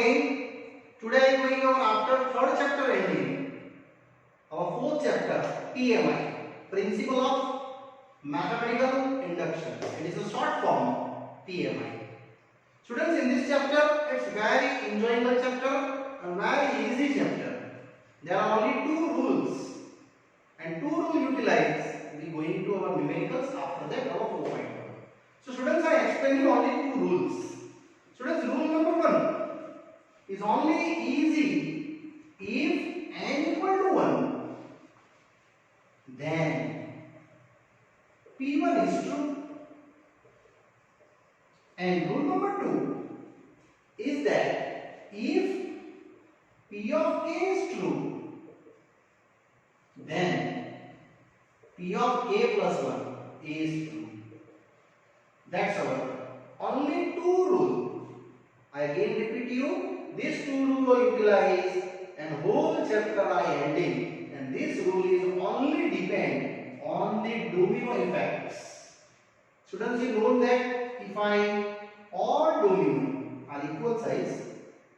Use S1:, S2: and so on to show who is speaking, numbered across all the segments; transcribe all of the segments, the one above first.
S1: again. Today I am going over after third chapter ending. Our fourth chapter, PMI, Principle of Mathematical Induction. It is a short form, PMI. Students, in this chapter, it's very enjoyable chapter and very easy chapter. There are only two rules and two rules utilized. We will go into our numericals, after that our 4.1. So students, I explain you only two rules. Students, rule number 1 is only easy if n equal to 1, then P1 is true. And rule number 2 is that if P of k is true, then P of k plus 1 is true. That's our only two rule. I again repeat you, these two rules are utilized and whole chapter I ending, and this rule is only depend on the domino effects. Students, you know that if I all domino are equal size,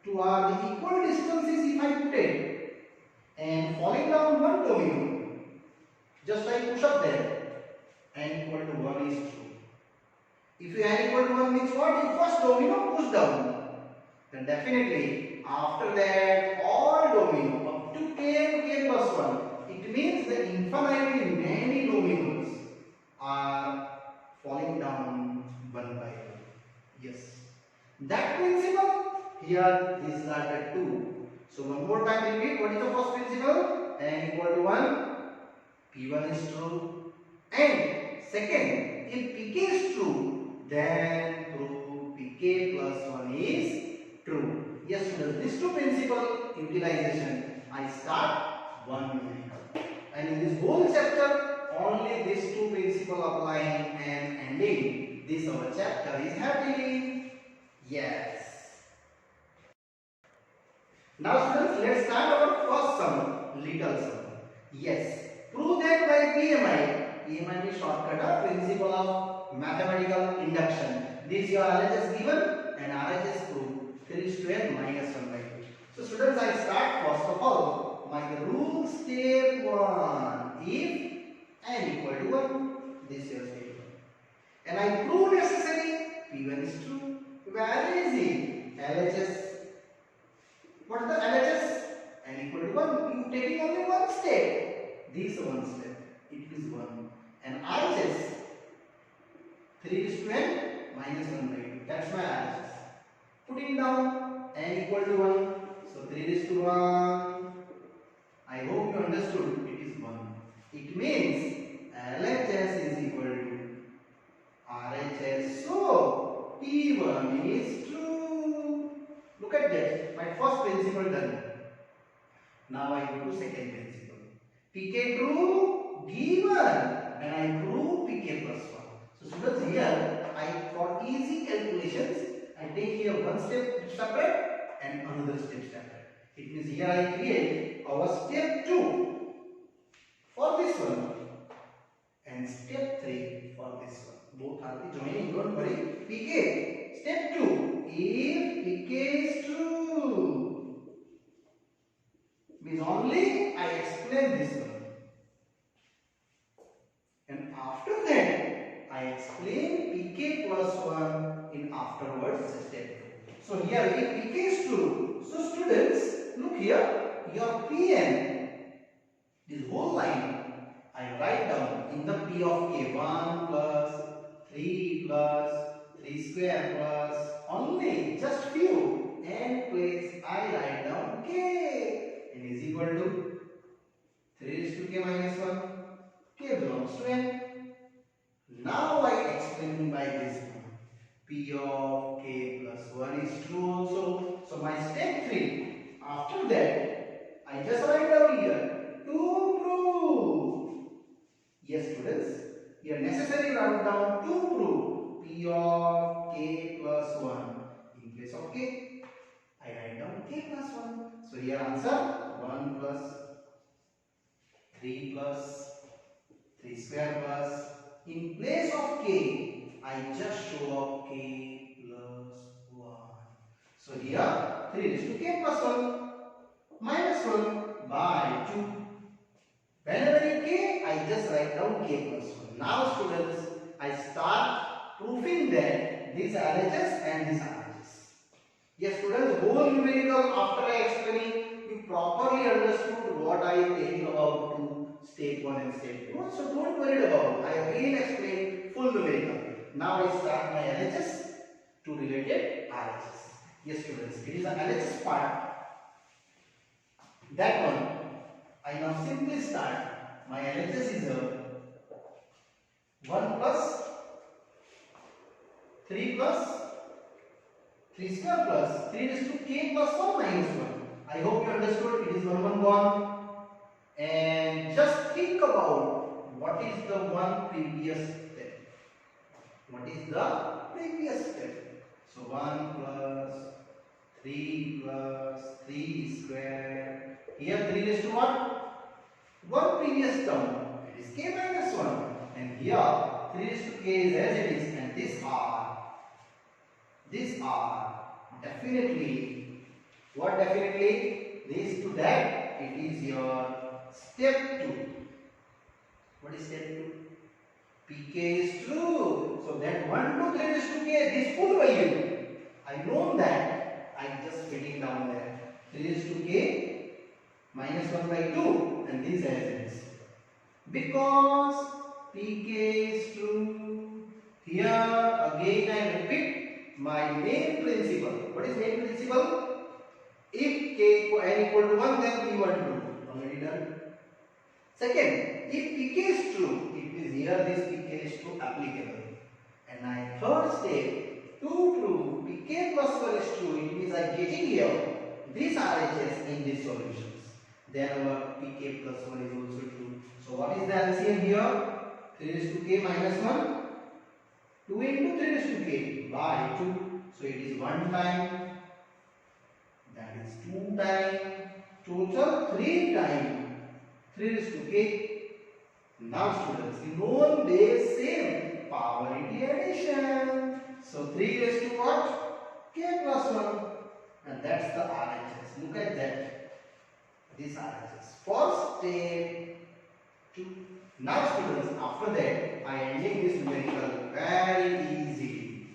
S1: to are the equal distances if I put it, and falling down one domino, just like push up there, n equal to 1 is true. If you n equal to 1 means what? If first domino push down, then definitely after that all domino up to k and k plus 1, it means that infinitely many dominoes are falling down one by one. Yes, that principle here, these are the two. So one more time repeat, what is the first principle? N equal to 1, P1 is true. And second, if Pk is true, then prove Pk plus 1 is true. Yes, students, these two principle utilization I start 1 minute. And in this whole chapter, only these two principle applying and ending. This our chapter is happy. Yes. Now students, let's start our first sum, little sum. Yes, prove that by PMI. PMI means shortcut of principle of mathematical induction. This your RHS given and RHS proved. 3 is to n minus 1 by 2. So students, I start first of all my rule step 1. If n equal to 1, this is your step 1. And I prove necessary P1 is true. Very easy. LHS. What is the LHS? N equal to 1. You taking only one step. This one step. It is 1. And RHS. 3 is to n minus 1 by 2. That's my RHS. Putting down n equal to 1. So 3 is to 1. I hope you understood. It is 1. It means LHS is equal to RHS. So P1 is true. Look at that. My first principle done. Now I go to second principle. Pk true given, and I prove Pk plus 1. So students, here I for easy calculations I take here one step separate and another step separate. It means here I create our step 2 for this one and step 3 for this one. Both are the joining. Don't worry. Pk step 2. If Pk is true, means only I explain this one, and after that I explain Pk plus 1 in afterwards step 2. So here if Pk is true, so students look here, your Pn, this whole line I write down in the P of k, 1 plus 3 plus 3 square plus only just few n place I write down k, n is equal to 3 is to k minus 1, k belongs to n. Now I explain by this one. P of k plus 1 is true also. So my step 3. After that, I just write down here to prove. Yes, students. Here necessary write down to prove P of k plus 1. In place of k, I write down k plus 1. So here answer 1 plus 3 plus 3 square plus. In place of k, I just show up k plus 1. So here 3 raised to k plus 1 minus 1 by 2. Whenever in k, I just write down k plus 1. Now students, I start proving that these RHS and these RHS. Yes students, whole numerical after I explaining, you properly understood what I am telling about to step 1 and step 2. So don't worry about it. I again explain full numerical. Now I start my LHS to related RHS. Yes students, it is the LHS part. That one, I now simply start. My LHS is a 1 plus 3 plus 3 square plus 3 raised to k plus 1 minus 1. I hope you understood. It is 1 gone. And just think about what is the one previous step. What is the previous step? So 1 plus 3 plus 3 square. Here 3 raised to what? One previous term. It is k minus 1. And here 3 raised to k is as it is. And these are definitely, what definitely? This to that, it is your step 2. What is step 2? Pk is true. So that 1, 2, 3 raised to k, this full value. I know that. I just fitting down there. 3 raised to k minus 1 by 2. And this as it is. Because pk is true. Here again I repeat my main principle. What is main principle? If k equal to 1, then p1 true. Already done. Second, if pk is true, it means here this pk is true applicable. And my third step, to prove pk plus 1 is true, it means I am getting here this RHS in these solutions. Then our pk plus 1 is also true. So what is the LCM here? 3 raised to k minus 1. 2 into 3 raised to k by 2. So it is 1 time. That is 2 time. Total 3 time. 3 raised to k. Now students, in known base same power-unity addition. So 3 raised to what? K plus 1. And that's the RHS. Look at that. This RHS. First step 2. Now students, after that, I ending this numerical very easily.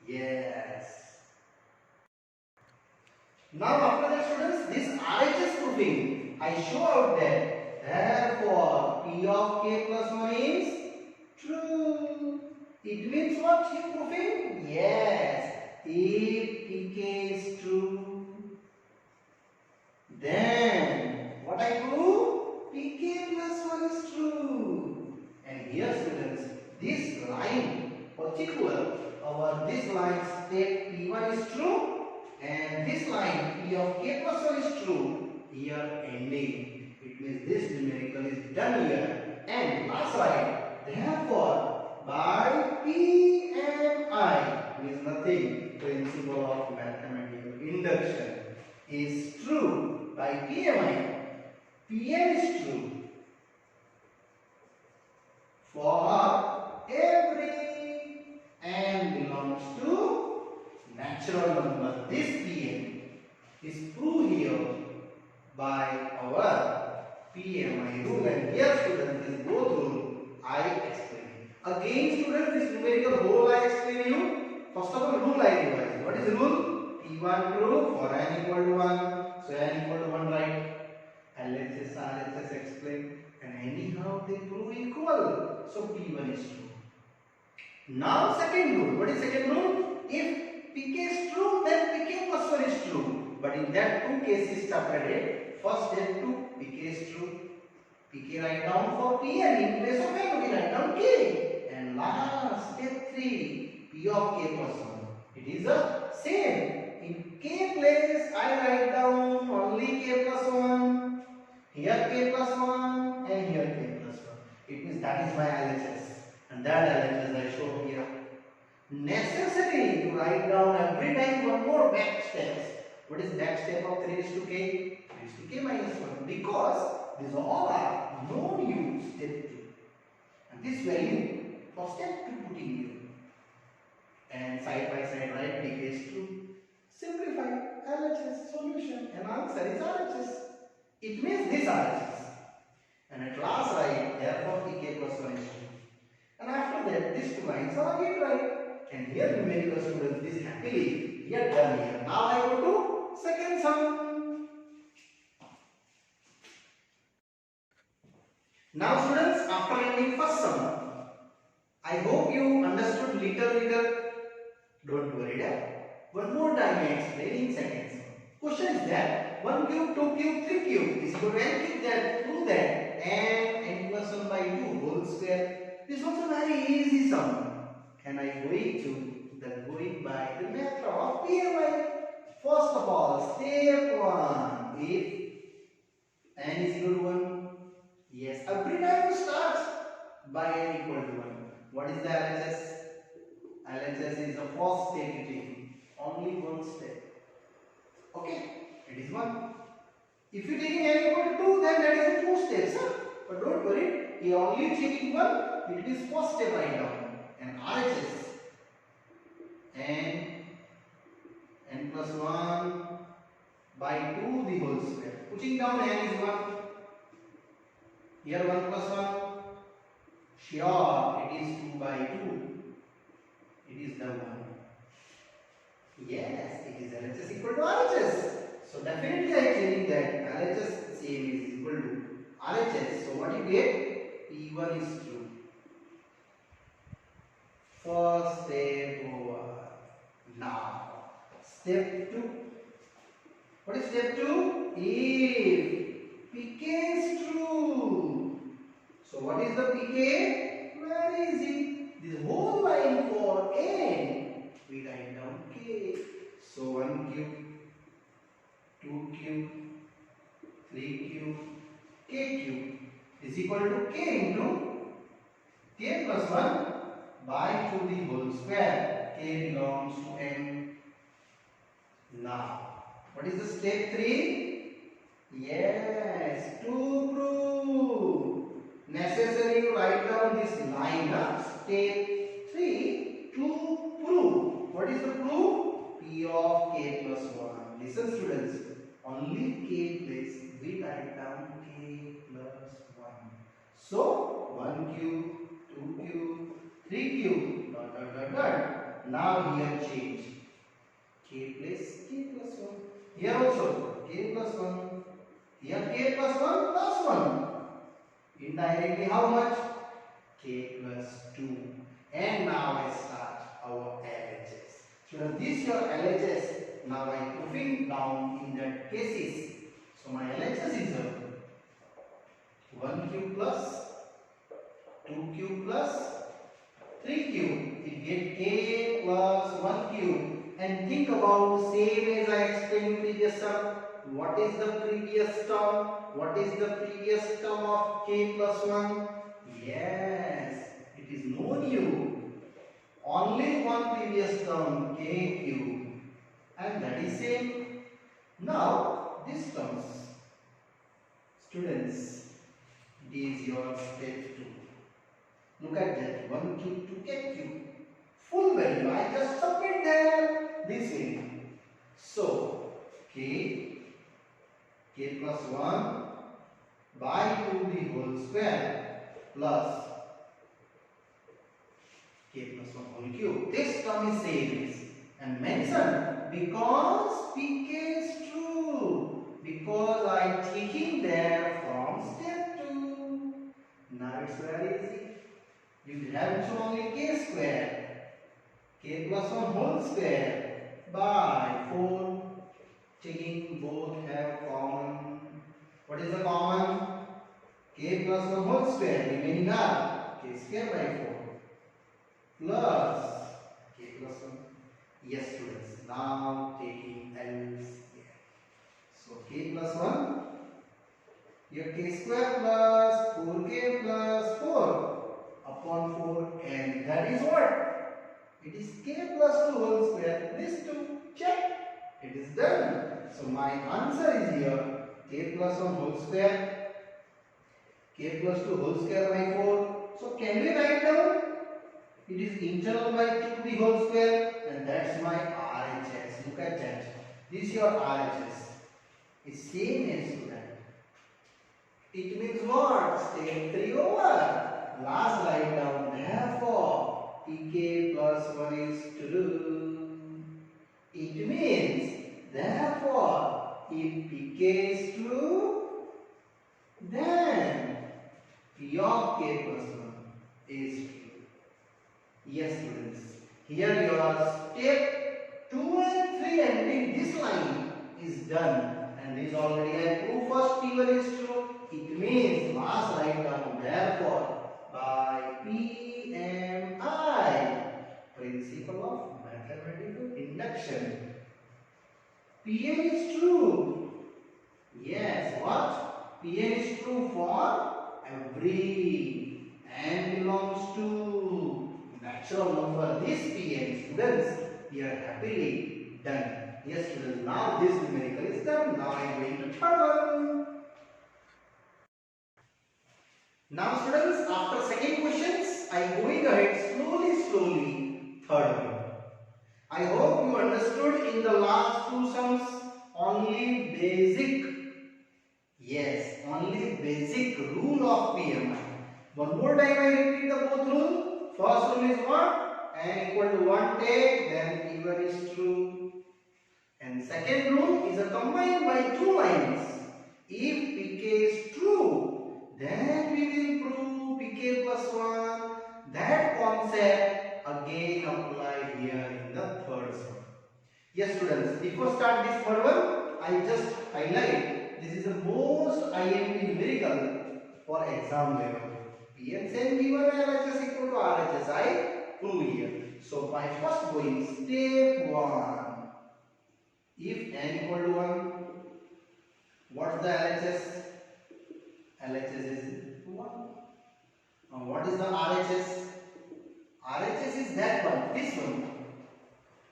S1: Yes. Now after that students, this RHS proving, I show out that therefore P of k plus 1 is true. It means what you proving? Yes. If pk is true, then what I prove? Pk plus 1 is true. And here students, this line particular, this line state P1 is true and this line P of k plus 1 is true. Here ending. It means this numerical is done here. And last line, therefore by P and I means nothing, principle of mathematical induction is true. By PMI, Pn is true for every n belongs to natural number. This Pn is proved here by our PMI rule, and here students, this both rule I explain. Again students, this numerical whole I explain you. First of all, rule I revise. What is the rule? P1 true for n equal to 1. So n equal to 1 right. LHS, RHS explain, and anyhow they prove equal. So P1 is true. Now second rule. What is second rule? If pk is true, then pk plus 1 is true. But in that two cases separated. First step 2, pk is true. Pk write down for Pn in place of n, we write down k. And last step 3, p of k plus 1. It is the same. In k place, I write down only k plus 1. Here k plus 1 and here k plus 1. It means that is my LHS. And that LHS I show here. Necessary to write down every time one more back steps. What is back step of 3 raised to k? 3 raised to k minus 1. Because these all are known you step 2. And this value for step 2 putting here. And side by side write pk is true. Simplify. LHS solution, and answer is RHS. It means this RHS. And at last write therefore pk plus 1 is 2. And after that these two lines are again right. And here numerical students, this happily we are done here. Now I go to second sum. Now students, after ending first sum, I hope you understood little. Don't worry that. One more time I explain in second sum. Question is that 1 cube, 2 cube, 3 cube is equal to n cube, that prove that n plus 1 by 2 whole square. This is also very easy sum. And I going by the method of PMI. First of all, step 1. If n is equal to 1, yes, every time you start by n equal to 1. What is the LHS? LHS is the first step you take. Only one step. Okay, it is 1. If you take n equal to 2, then that is 2 steps. Huh? But don't worry, you only taking 1, it is first step right now. And RHS n plus 1 by 2 the whole square. Putting down n is 1. Here 1 plus 1. Sure, it is 2 by 2. It is the 1. Yes, it is LHS equal to RHS. So definitely I am telling that LHS same is equal to RHS. So what you get? P1 is true. First step over. Now, step 2. What is step 2? If pk is true. So what is the pk? Very easy. This whole line for n, we write down k. So 1 cube, 2 cube, 3 cube, k cube is equal to k into k plus 1 by 2 the whole square. K belongs to n. Now, what is the step 3? Yes, to prove. Necessary to write down this line. Step 3, to prove. What is the proof? P of k plus 1. Listen students, only k place we write down k plus 1. So 1 cube, 2 cube, 3 cube, dot. Now here change. K place k plus 1. Here also k plus 1. Here k plus 1 plus 1. Indirectly how much? K plus 2. And now I start our LHS. So this your LHS. Now I proofing down in the cases. So my LHS is 1 cube plus 2 cube plus 3 cube. It get k plus 1 cube. And think about same as I explained previous term. What is the previous term? What is the previous term of k plus 1? Yes, it is no new. Only one previous term, k cube. And that is same. Now, this terms, students, it is your step 2. Look at that, 1 cube to k cube. Full value, I just submit there this way. So, k plus 1 by 2 the whole square plus k plus 1 whole cube. This term is same and mention because pk is true, because I am taking there from step 2. Now it's very easy. You have to only k square, k plus 1 whole square by 4. Taking both have common. What is the common? K plus 1 whole square. Remaining are k square by 4 plus k plus 1. Yes, students. Now taking L square. So k plus 1. Here k square plus 4k plus 4 upon 4, and that is what? It is k plus 2 whole square. This 2. Check. It is done. So my answer is here k plus 1 whole square, k plus 2 whole square by 4. So can we write down? It is internal by 2 the whole square, and that's my RHS. Look at that. This your RHS is same as student. It means what? Step 3 over. Last write down. Therefore, pk plus 1 is true. It means, therefore, if pk is true, then p of k plus 1 is true. Yes, students. Here your step 2 and 3 ending this line is done. And this already I proved first p1 is true. It means last write down. Therefore, by PMI, principle of mathematical induction, Pn is true. Yes, what? Pn is true for every n belongs to natural number. This Pn, students, we are happily done. Yes, students, now this numerical is done. Now I am going to third one. Now students, after second questions, I am going ahead slowly, third one. I hope you understood in the last two sums only basic, yes, only basic rule of PMI. One more time I repeat the both rule. First rule is what? N equal to 1 take, then P1 is true. And second rule is a combined by two lines. If pk is true, then we will prove pk plus 1. That concept again apply here in the third sum. Yes, students, before start this third one, I just highlight this is the most IMP numerical for exam level. PN given LHS equal to RHS, I prove here. So by first going step 1. If n equal to 1, what's the LHS? LHS is 1. Now what is the RHS? RHS is that one, this one.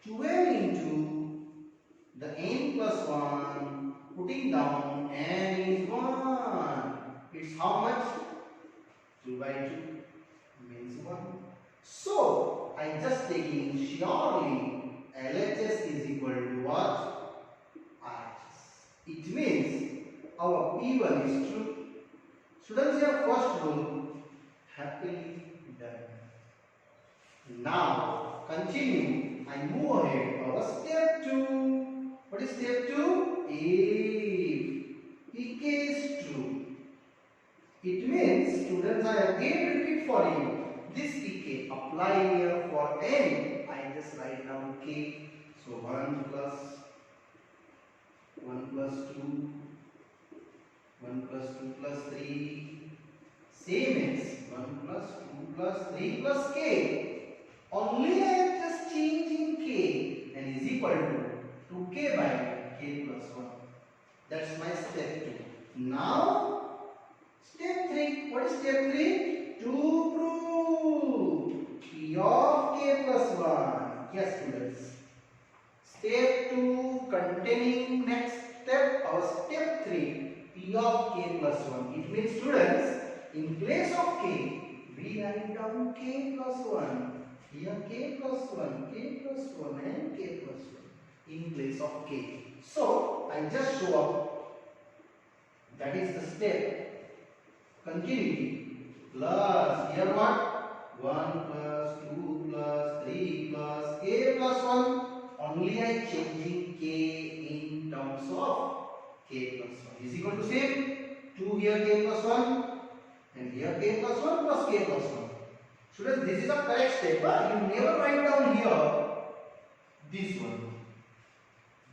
S1: 12 into the n plus 1, putting down n is 1. It's how much? 2 by 2 means 1. So, I just taking surely LHS is equal to what? RHS. It means our P1 is true. Students, your first rule happily done. Now, continue. I move ahead. Our step 2. What is step 2? If pk is true. It means, students, I again repeat for you. This pk apply here for n. I just write down k. So 1 plus 2, 1 plus 2 plus 3. Same as 1 plus 2 plus 3 plus k. Only I am just changing k and is equal to 2k by k plus 1. That's my step 2. Now, step 3. What is step 3? To prove p of k plus 1. Yes, students. Step 2 containing next step, our step 3, p of k plus 1. It means, students, in place of k, we write down k plus 1. Here k plus 1, k plus 1 and k plus 1 in place of k. So, I just show up. That is the step. Continuity. Plus, here what? 1 plus 2 plus 3 plus k plus 1. Only I changing k in terms of k plus 1 is equal to same. 2 here k plus 1 and here k plus 1 plus k plus 1. Students, this is a correct step. You never write down here this one.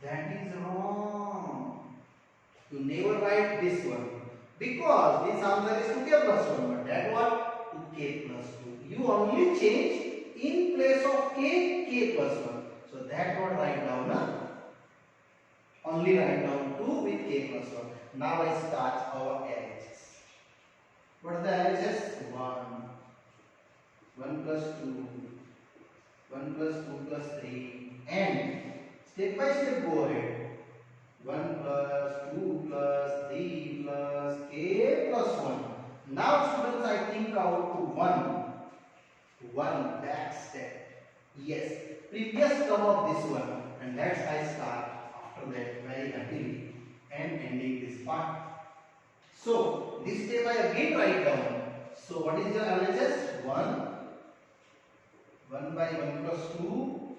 S1: That is wrong. You never write this one because this answer is 2k plus 1. But that what? 2k plus 2. You only change in place of k, k plus 1. So that what write down? Only write down 2 with k plus 1. Now I start our LHS. What is the LHS? 1. 1 plus 2. 1 plus 2 plus 3. And step by step go ahead. 1 plus 2 plus 3 plus k plus 1. Now students, I think out to 1. 1 back step. Yes, previous term of this one. And let's I start after that very happily and ending this part. So this step I again write down. So what is your LHS? 1 by 1 plus 2,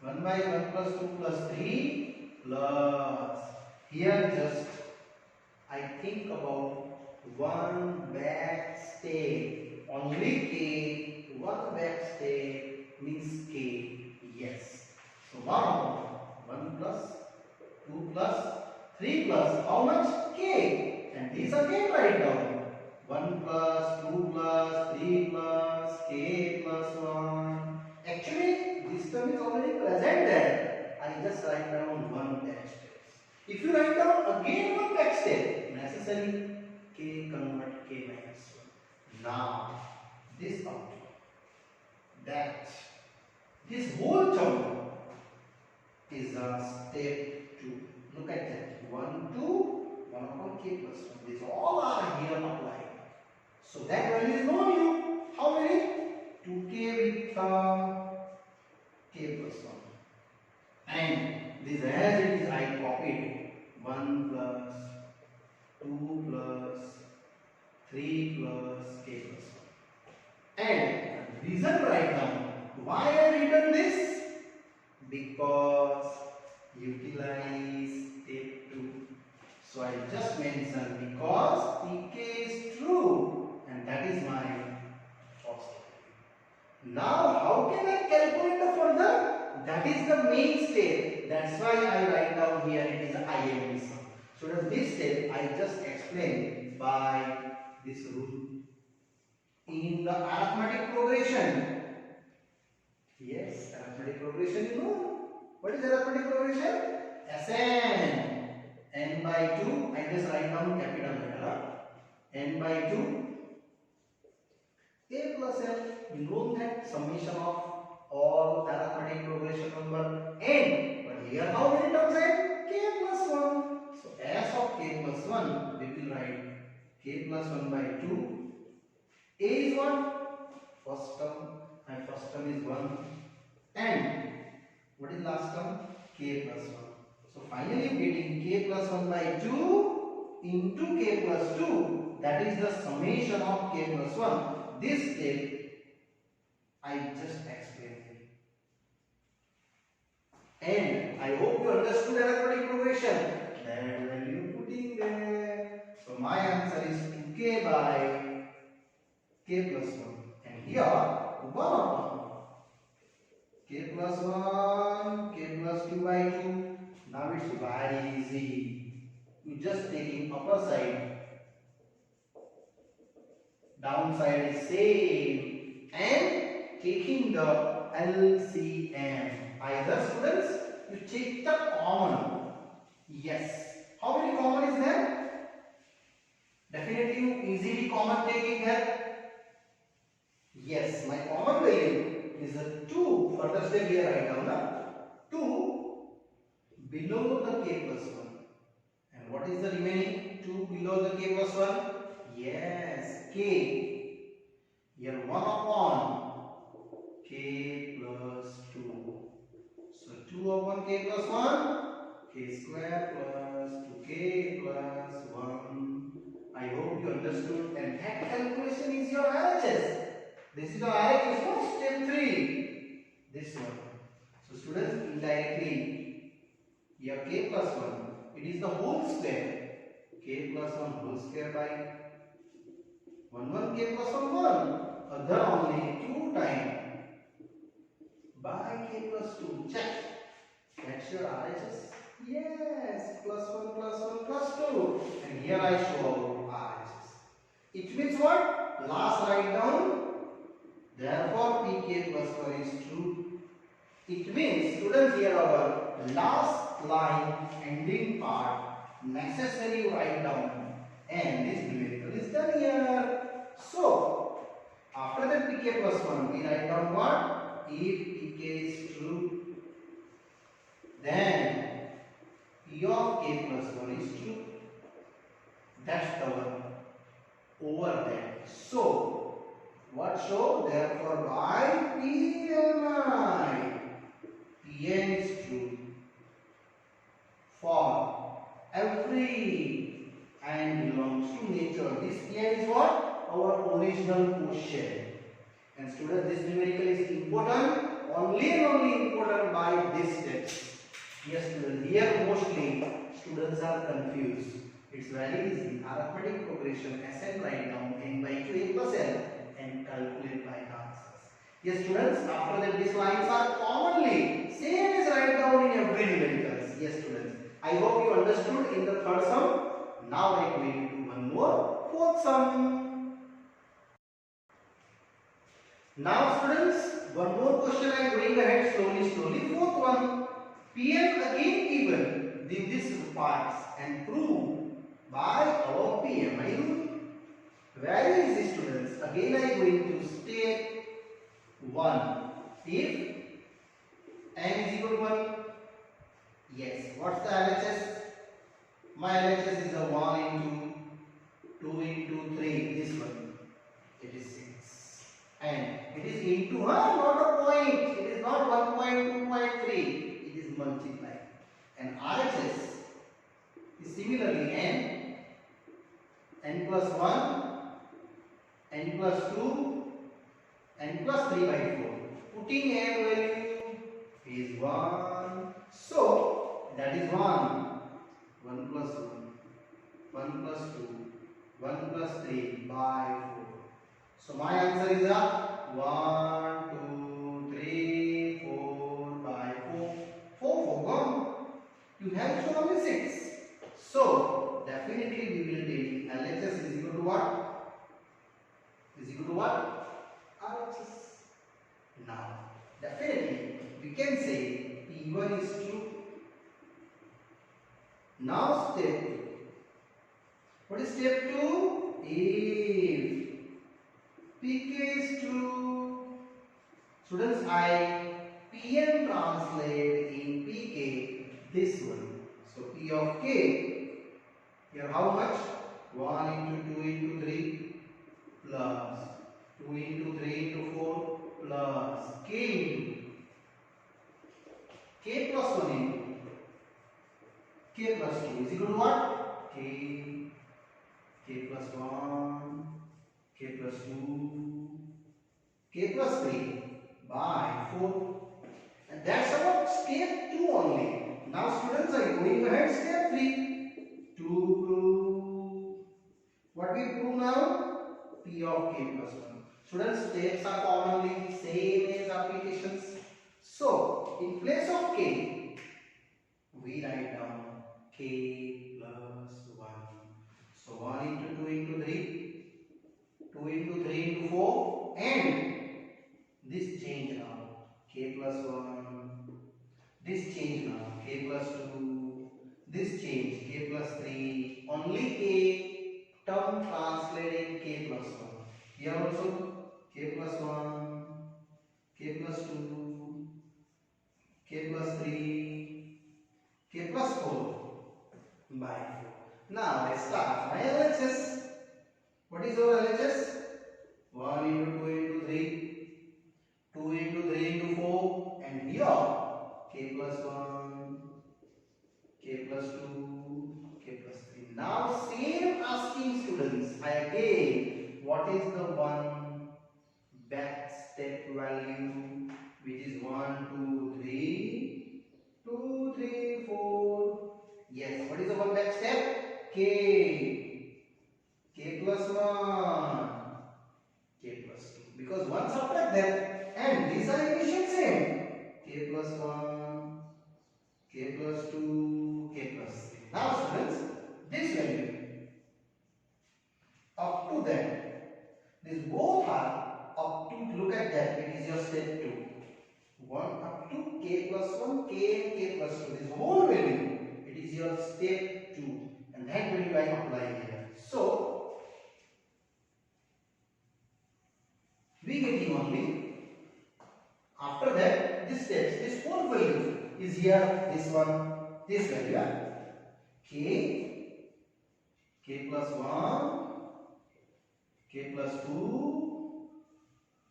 S1: 1 by 1 plus 2 plus 3 plus, here just I think about one back step, only K, one back step means K, yes. So 1 plus 2 plus 3 plus how much? K, and these again write down 1 plus 2 plus 3 plus K plus 1. Actually this term is already present there. I just write down one back step. If you write down again one back step, necessary K convert K minus 1. Now this out, that this whole term is a step 2. Look at that, 1 2 1 upon K plus 1. These all are here applied. So that value is known you. How many? 2K with K plus 1. And this as it is I copied 1 plus 2 plus 3 plus K plus 1. And reason right now why I written this? Because utilize step 2. So I just mentioned because Pk is true, and that is my first step. Now how can I calculate the further? That is the main step. That's why I write down here it is IMP sum. So this step I just explained by this rule. In the arithmetic progression, yes, arithmetic progression you know. What is arithmetic progression? Sn. N by 2, I just write down capital letter. N by 2, A plus L. You know that summation of all arithmetic progression number n. But here how many terms n? K plus 1. So S of K plus 1, we will write K plus 1 by 2. A is what? First term. My first term is 1. And what is last term? K plus 1. So finally getting K plus 1 by 2 into K plus 2. That is the summation of K plus 1. This step I just explained. And I hope you understood arithmetic progression. That value putting there. So my answer is 2K by K plus 1. And here 1 upon K plus 1, K plus 2 by 2. Now it's very easy. You just taking upper side, downside is same, and taking the LCM. Either students, you take the common. Yes. How many common is there? Definitely you easily common taking here. Yes, my common value is a 2. Further step here write down na? 2 below the K plus 1. And what is the remaining 2 below the K plus 1? Yes, K. Here 1 upon K plus 2. So 2 upon K plus 1, K square plus 2K plus 1. I hope you understood, and that calculation is your RHS. This is your RHS for step 3. This one. So students, indirectly here K plus 1, it is the whole square. K plus 1 whole square by 1 K plus 1. Other only 2 times by K plus 2. Check. That's your RHS. Yes, plus 1 plus 1 plus 2. And here I show RHS. It means what? Last write down. Therefore, Pk plus 1 is true. It means, students, here our last line ending part necessary write down, and this numerical is done here. So after that Pk plus 1 we write down what? If Pk is true, then P of K plus 1 is true. That's the one over there. So what show? Therefore by PMI, Pn is true. to nature. This Pn is what? Our original question. And students, this numerical is important, only and only important by these steps. Yes, students, here mostly students are confused. It's very easy. Arithmetic progression, Sn write down n by 2 a plus l and calculate by the answers. Yes, students, after that these lines are commonly same as write down in every numericals. Yes, students, I hope you understood in the third sum. Now I am going to do one more, fourth sum. Now students, one more question I am going ahead slowly. Fourth one. Pn again given these parts and prove by our PMI rule. Very easy, students. Again I am going to step 1. If n is equal to 1, yes. What's the LHS? My LHS is a 1 into 2 into 3. This one. It is 6. And it is into, not a point. It is not 1.2.3. Multiply, and RHS is similarly n plus 1, n plus 2, n plus 3 by 4. Putting n value is 1. So that is 1. 1 plus 1, 1 plus 2, 1 plus 3 by 4. So my answer is a 1, 2, 3, 4 by 4. 4 gone. You have shown only 6. So definitely we will take LHS is equal to what? Is equal to what? RHS. Now definitely we can say P1 is true. Now step 2. What is step 2? If PK is true. Students, I Pn translate in Pk this one. So P of k, here how much? 1 into 2 into 3 plus 2 into 3 into 4 plus k into k plus 1 into k plus 2 is equal to what? K plus 1, k plus 2, k plus 3 by 4. And that's about step 2 only. Now students are going ahead step 3 to prove. What we prove now? P of k plus 1. Students, steps are commonly same as applications. So in place of k, we write down k plus 1. So 1 into 2 into 3, 2 into 3 into 4, and this change now. K plus 1, this change now, k plus 2, this change, k plus 3, only k term translating k plus 1. Here also k plus 1, k plus 2, k plus 3, k plus 4 by 4. Now I start my LHS. What is our LHS? 1 into 2 into 3, 2 into 3 into 4, and here k plus 1, k plus 2, k plus 3. Now same asking students, I again, what is the one back step value, which is 1, 2, 3, 2, 3, 4. Yes, what is the one back step? K plus 1, k plus 2. Because one subtract that, and these are equation same. K plus 1, k plus 2, k plus 3. Now students, this value up to that, these both are up to, look at that, it is your step 2. 1 up to k plus 1, k and k plus 2. This whole value, it is your step 2. And that value I apply here. So, we get only, after that, this steps, this whole value is here, this one, this value, k plus 1, k plus 2,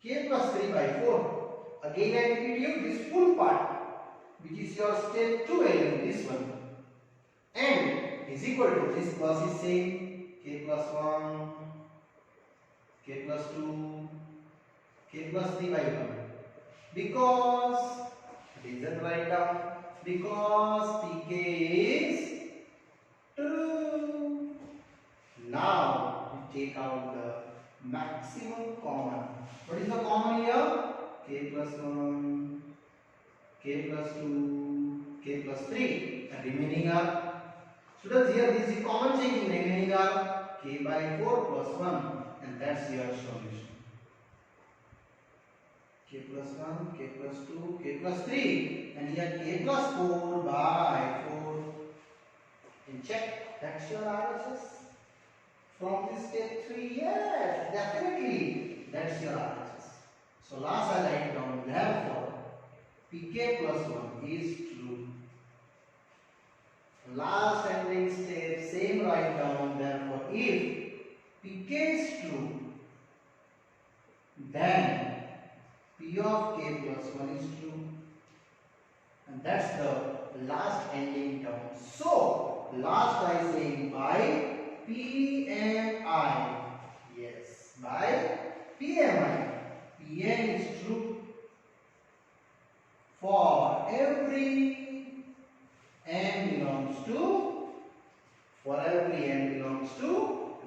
S1: k plus 3 by 4. Again I repeat you this full part, which is your step 2 value, this one, and is equal to, this plus is same, k plus 1, k plus 2, k plus 3 by 1. Because, reason write down, because pk is true. Now we take out the maximum common. What is the common here? K plus 1, k plus 2, k plus 3. And remaining are, students, here this is common changing. Remaining are k by 4 plus 1. And that's your solution. K plus 1, k plus 2, k plus 3. And here k plus 4 by 4. And check, that's your RHS. From this step 3, yes, definitely, that's your RHS. So last I write down, therefore, pk plus 1 is true. Last ending step, same write down, therefore, if pk is true, then p of k plus 1 is true. And that's the last ending term. So, last I say by PMI. Yes, by PMI. Pn is true for every n belongs to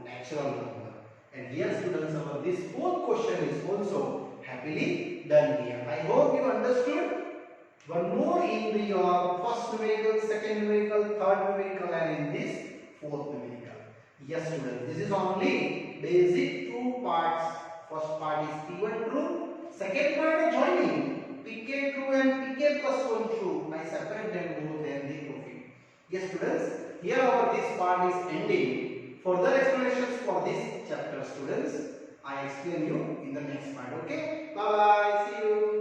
S1: natural number. And here students, our this fourth question is also happily done here. I hope you understood. One more in your first numerical, second numerical, third numerical, and in this fourth numerical. Yes, students, this is only basic two parts. First part is P1 true. Second part is joining pk true and pk plus 1 true. I separate them both and they profit. Yes, students, here our this part is ending. Further explanations for this chapter, students, I explain you in the next part. Okay, bye bye, see you.